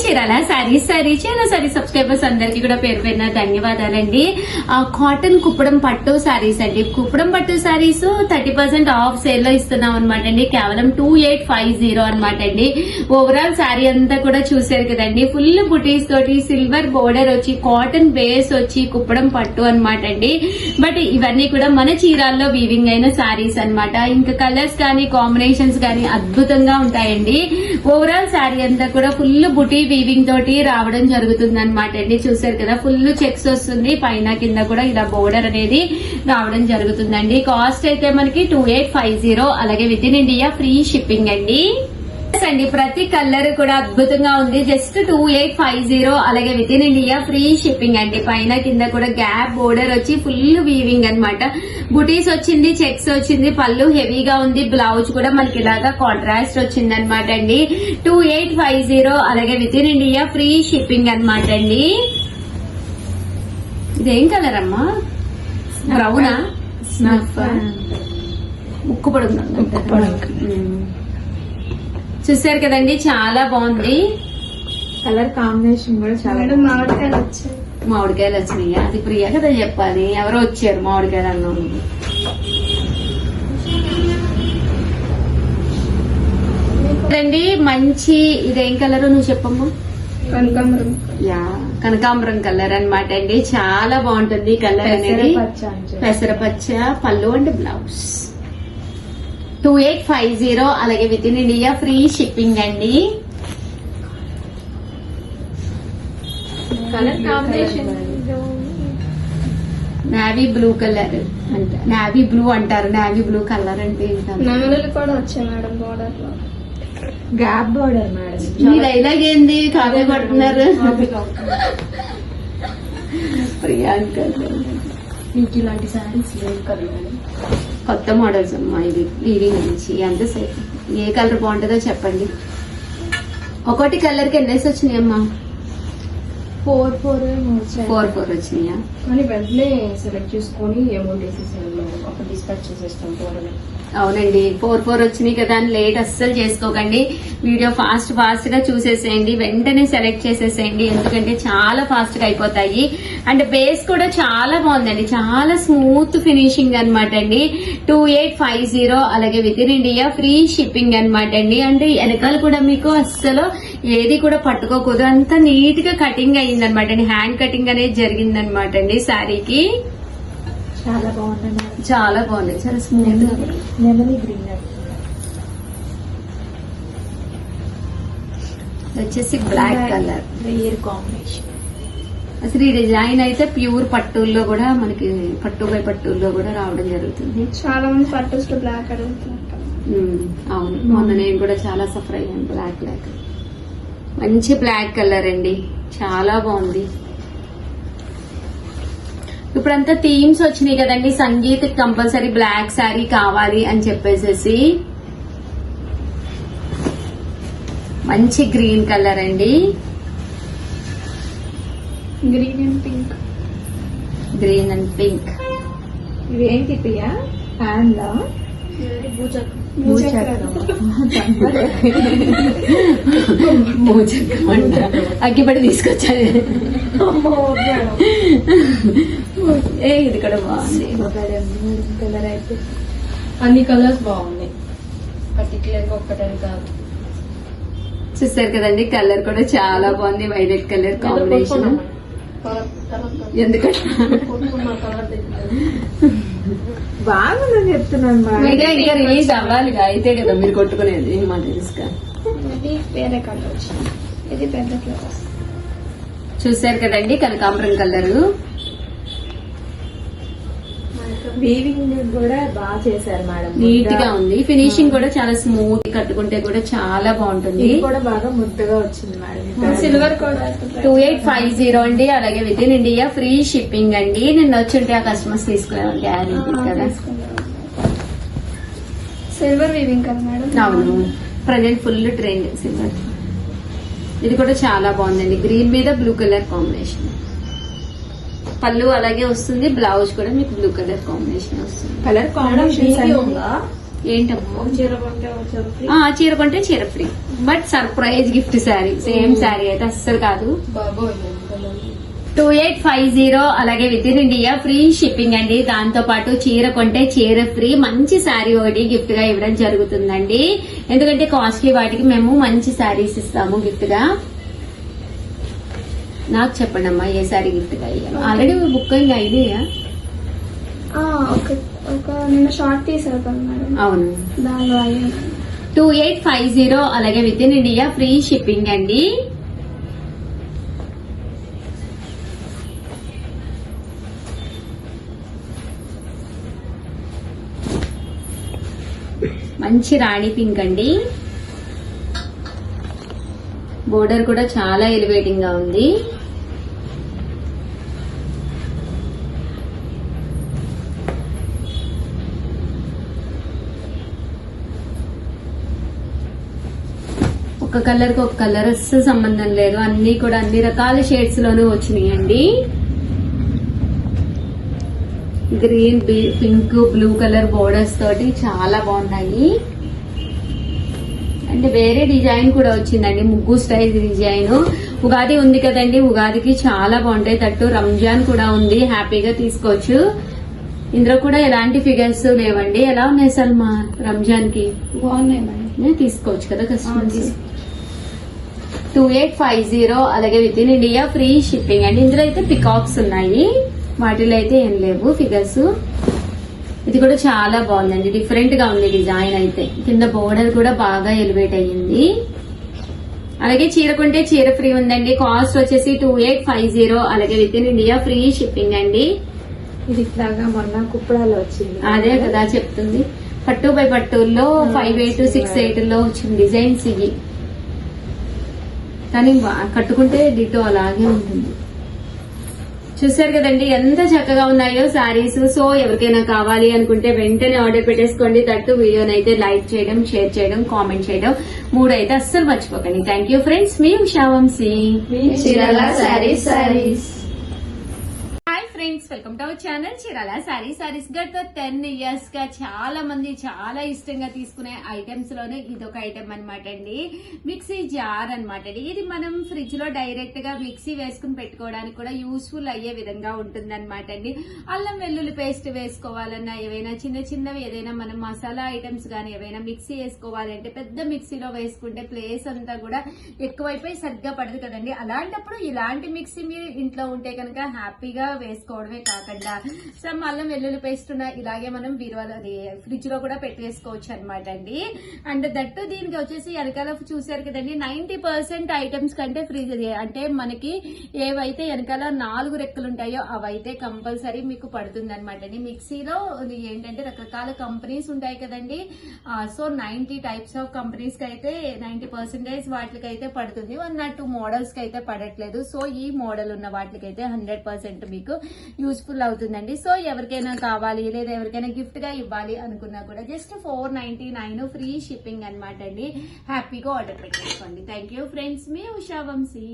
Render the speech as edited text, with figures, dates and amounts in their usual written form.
Chirala saris sorry subscribers అందరికి కూడా పేరు పేరున ధన్యవాదాలండి. కాటన్ కుప్పడం పట్టు సారీస్ అండి. కుప్పడం పట్టు సారీస్ 30% ఆఫ్ సేల్ లో ఇస్తున్నాం అనమాట అండి. కేవలం 2850 అనమాట అండి. ఓవరాల్ సారీ అంతా కూడా చూసారు కదండి. ఫుల్ బుటీస్ తోటి సిల్వర్ బోర్డర్ వచ్చి కాటన్ బేస్ వచ్చి కుప్పడం పట్టు అనమాట అండి. బట్ ఇవన్నీ కూడా మన చీరాల్లో వీవింగ్ అయిన సారీస్ అనమాట. ఇంకా కలర్స్ కానీ కాంబినేషన్స్ కానీ అద్భుతంగా ఉంటాయండి. ఓవరాల్ సారీ అంతా కూడా ఫుల్ బుటీ వీవింగ్ తోటి రావడం జరుగుతుంది అనమాట అండి. చూసారు కదా, ఫుల్ చెక్స్ వస్తుంది. పైన కింద కూడా ఇలా బోర్డర్ అనేది రావడం జరుగుతుందండి. కాస్ట్ అయితే మనకి 2850, అలాగే with in India free shipping అండి. అండి ప్రతి కలర్ కూడా అద్భుతంగా ఉంది. జస్ట్ 2850, అలాగే with in India free shipping అండి. పైన కింద కూడా గ్యాప్ బోర్డర్ వచ్చి ఫుల్ వీవింగ్ అనమాట. బుటీస్ వచ్చింది, చెక్స్ వచ్చింది, పళ్ళు హెవీగా ఉంది. బ్లౌజ్ కూడా మనకి ఇలాగా కాంట్రాస్ట్ వచ్చింది అనమాట అండి. 2850, అలాగే with in India free shipping అనమాట అండి. ఇదేం కలర్ అమ్మా? బ్రౌనా? ముక్కు పడుతుంది. చూసారు కదండి, చాలా బాగుంది. కలర్ కాంబినేషన్ కూడా చాలా మామిడికాయలు వచ్చినాయి. అది ప్రియా కదా చెప్పాలి. ఎవరో వచ్చారు మామిడికాయలు అన్నాను. అండి మంచి ఇదేం కలర్ నువ్వు చెప్పమ్మా? కనకాంబరం. కనకాంబరం కలర్ అనమాట అండి. చాలా బాగుంటుంది కలర్ అనేది. పెసరపచ్చ పళ్ళు అండ్ బ్లౌజ్. 2850, అలాగే with in India free shipping అండి. Colour combination navy blue colour అంట. నావీ బ్లూ అంటారు. నావీ బ్లూ కలర్ అంటే నెమలు కూడా వచ్చాయి మేడం బోర్డర్ లో. Gap border madam. మీ డైలాగ్ ఏంది? కాపీ పడుతున్నారు ప్రియాంక. మీకు ఇలాంటి శారీస్ లేవు కదా మేడం? కొత్త మోడల్స్ అమ్మా. ఇది వీవింగ్ నుంచి ఎంతసేపు ఏ కలర్ బాగుంటుందో చెప్పండి. ఒకటి కలర్ కి ఎన్నేసి వచ్చినాయి అమ్మా? 4 వచ్చినాయా? కానీ వెంటనే సెలెక్ట్ చేసుకుని అమౌంట్ వేసేసాను. ఒక డిస్పాచ్ చేసేస్తాం త్వరగా. అవునండి, 4 వచ్చినాయి కదా అని లేట్ అస్సలు చేసుకోకండి. వీడియో ఫాస్ట్ గా చూసేసేయండి. వెంటనే సెలెక్ట్ చేసేసేయండి, ఎందుకంటే చాలా ఫాస్ట్ గా అయిపోతాయి. అండ్ బేస్ కూడా చాలా బాగుందండి. చాలా స్మూత్ ఫినిషింగ్ అనమాట అండి. 2850, అలాగే with in India free shipping అనమాట అండి. అంటే వెనకాల కూడా మీకు అస్సలు ఏది కూడా పట్టుకోకూడదు. అంత నీట్ గా కటింగ్ అయ్యింది అనమాట అండి. హ్యాండ్ కటింగ్ అనేది జరిగింది అనమాట అండి శారీకి. చాలా బాగుంది. చాలా బాగుంది, చాలా స్మూత్ గా. నెమలి గ్రీన్ వచ్చేసి బ్లాక్ కలర్ రేర్ కాంబినేషన్. అసలు ఈ డిజైన్ అయితే ప్యూర్ పట్టుల్లో కూడా మనకి పట్టు బై పట్టుల్లో కూడా రావడం జరుగుతుంది. చాలా మంది పట్టుస్ లో బ్లాక్ అడుగుతున్నారు. అవును, మొన్న నేను కూడా చాలా సఫర్ అయ్యాను. బ్లాక్ మంచి బ్లాక్ కలర్ అండి, చాలా బాగుంది. ఇప్పుడంతా థీమ్స్ వచ్చినాయి కదండి. సంగీత్ కంపల్సరీ బ్లాక్ శారీ కావాలి అని చెప్పేసేసి మంచి గ్రీన్ కలర్ అండి. Green and pink. Green and pink. ఇవేంటి ప్రియా? హ్యాండ్ లా అగ్గిపడి తీసుకొచ్చాను. ఇది కూడా బాగుంది. కలర్ అయితే అన్ని కలర్స్ బాగున్నాయి, పర్టికులర్ గా ఒక్కటని కాదు. చూస్తారు కదండి, కలర్ కూడా చాలా బాగుంది. Violet colour combination. ఎందుకంటే బాగుందని చెప్తున్నాను. ఇంకా రిలీజ్ అవ్వాలిగా, అయితే కదా మీరు కొట్టుకునేది. మా తెలుసుగా వేరే కలర్ వచ్చింది. ఇది పెద్ద ఫ్లవర్స్. చూసారు కదండి, కనకాంబరం కలరు. వీవింగ్ కూడా బాగా చేశారు మేడం. నీట్ గా ఉంది. ఫినిషింగ్ కూడా చాలా స్మూత్. కట్టుకుంటే కూడా చాలా బాగుంటుంది. కూడా బాగా ముద్దగా వచ్చింది మేడం. సిల్వర్ కూడా 2850 అండి, అలాగే with in India free shipping అండి. నిన్న వచ్చుంటే ఆ కస్టమర్స్ తీసుకునే గ్యారెంటీ కదా. సిల్వర్ వీవింగ్ కదా మేడం? అవును, ప్రజెంట్ ఫుల్ ట్రెండ్ సిల్వర్. ఇది కూడా చాలా బాగుందండి. గ్రీన్ మీద బ్లూ కలర్ కాంబినేషన్. పళ్ళు అలాగే వస్తుంది. బ్లౌజ్ కూడా మీకు బ్లూ కలర్ కాంబినేషన్ వస్తుంది. కలర్ కాంబినేషన్ ఏంటమ్మా? చీర కొంటే చీర free. But surprise gift sari, same sari అయితే అస్సలు కాదు. బాబోయ్ 2850 అలాగే with in India free shipping అండి. దాంతో పాటు చీర కొంటే చీర ఫ్రీ, మంచి శారీ ఒకటి గిఫ్ట్ గా ఇవ్వడం జరుగుతుందండి. ఎందుకంటే కాస్ట్లీ వాటికి మేము మంచి శారీస్ ఇస్తాము గిఫ్ట్ గా. నాకు చెప్పండి అమ్మా ఏ శారీ గిఫ్ట్ గా ఇవ్వాలి. ఆల్రెడీ బుకింగ్ అయినాయా? ఒక నిన్న షార్ట్ తీసారు కదా మేడం, అవును. దానిలో 2850 అలాగే with in India free shipping అండి. మంచి రాణి పింక్ అండి. బోర్డర్ కూడా చాలా ఎలివేటింగ్ గా ఉంది. ఒక కలర్ కి ఒక కలర్ అస్సలు సంబంధం లేదు, అన్ని కూడా అన్ని రకాల షేడ్స్ లోనూ వచ్చినాయండి. Green, pink, blue colour borders తోటి చాలా బాగున్నాయి. అంటే వేరే డిజైన్ కూడా వచ్చిందండి, ముగ్గు స్టైల్ డిజైన్. ఉగాది ఉంది కదండి, ఉగాదికి చాలా బాగుంటాయి. తట్టు రంజాన్ కూడా ఉంది, హ్యాపీగా తీసుకోవచ్చు. ఇందులో కూడా ఎలాంటి ఫిగర్స్ లేవండి. ఎలా ఉన్నాయి సల్మా రంజాన్ కి? బాగున్నాయి మేడం, తీసుకోవచ్చు కదా కస్టమర్స్. 2850 అలాగే with in India free shipping అండి. ఇందులో అయితే పికాక్స్ ఉన్నాయి, వాటిలో అయితే ఏం లేవు ఫిగర్స్. ఇది కూడా చాలా బాగుందండి, డిఫరెంట్ గా ఉంది డిజైన్ అయితే. కింద బోర్డర్ కూడా బాగా ఎలివేట్ అయ్యింది. అలాగే చీర కొంటే చీర ఫ్రీ ఉందండి. కాస్ట్ వచ్చేసి 2850 అలాగే with in India free shipping అండి. ఇది ఇట్లాగా మొన్న కుప్పడాలో వచ్చింది. అదే కదా చెప్తుంది, పట్టు బై పట్టుల్లో 58, 68 లో వచ్చిన డిజైన్స్ ఇవి. కానీ కట్టుకుంటే డిటో అలాగే ఉంటుంది. చూసారు కదండి ఎంత చక్కగా ఉన్నాయో శారీస్. సో ఎవరికైనా కావాలి అనుకుంటే వెంటనే ఆర్డర్ పెట్టేసుకోండి. దట్టు వీడియోనైతే లైక్ చేయడం, షేర్ చేయడం, కామెంట్ చేయడం 3 అయితే అస్సలు మర్చిపోకండి. థ్యాంక్ యూ ఫ్రెండ్స్, మీ Usha Vamshi, Chirala sarees. Hi friends, welcome to our channel Chirala sarees. గత 10 years గా చాలా మంది చాలా ఇష్టంగా తీసుకునే ఐటమ్స్ లోనే ఇదొక ఐటమ్ అనమాట అండి. మిక్సీ జార్ అనమాట అండి. ఇది మనం ఫ్రిడ్జ్ లో డైరెక్ట్ గా మిక్సీ వేసుకుని పెట్టుకోవడానికి కూడా యూస్ఫుల్ అయ్యే విధంగా ఉంటుంది అనమాట అండి. అల్లం వెల్లుల్లి పేస్ట్ వేసుకోవాలన్నా, ఏవైనా చిన్న చిన్నవి ఏదైనా మనం మసాలా ఐటమ్స్ గానీ ఏవైనా మిక్సీ వేసుకోవాలంటే పెద్ద మిక్సీలో వేసుకుంటే ప్లేస్ అంతా కూడా ఎక్కువైపోయి సరిగ్గా పడదు కదండి. అలాంటప్పుడు ఇలాంటి మిక్సీ మీ ఇంట్లో ఉంటే కనుక హ్యాపీగా వేసుకోవడమే కాకుండా సమ్ అల్లం వెల్లుల్లి పేస్ట్ ఇలాగే మనం బీరువాలో ఫ్రిడ్జ్ లో కూడా పెట్టేసుకోవచ్చు అనమాట అండి. అండ్ దట్టు దీనికి వచ్చేసి వెనకాల చూసారు కదండి, 90% ఐటమ్స్ కంటే ఫ్రిడ్జ్ అంటే మనకి ఏవైతే వెనకాల 4 రెక్కలు ఉంటాయో అవైతే కంపల్సరీ మీకు పడుతుంది అనమాట అండి. మిక్సీలో ఏంటంటే రకరకాల కంపెనీస్ ఉంటాయి కదండి. సో 90 టైప్స్ ఆఫ్ కంపెనీస్ కి అయితే 90% వాటికి అయితే పడుతుంది, 1 or 2 మోడల్స్ కి అయితే పడట్లేదు. సో ఈ మోడల్ ఉన్న వాటికి అయితే 100% మీకు యూస్ఫుల్ అవుతుందండి. సో ఎవరికైనా కావాలి లేదా ఎవరికైనా గిఫ్ట్ గా ఇవ్వాలి అనుకున్నా కూడా జస్ట్ 499 ఫ్రీ షిప్పింగ్ అనమాట అండి. హ్యాపీగా ఆర్డర్ పెట్టేసుకోండి. థ్యాంక్ యూ ఫ్రెండ్స్, మీ ఉషా వంశీ.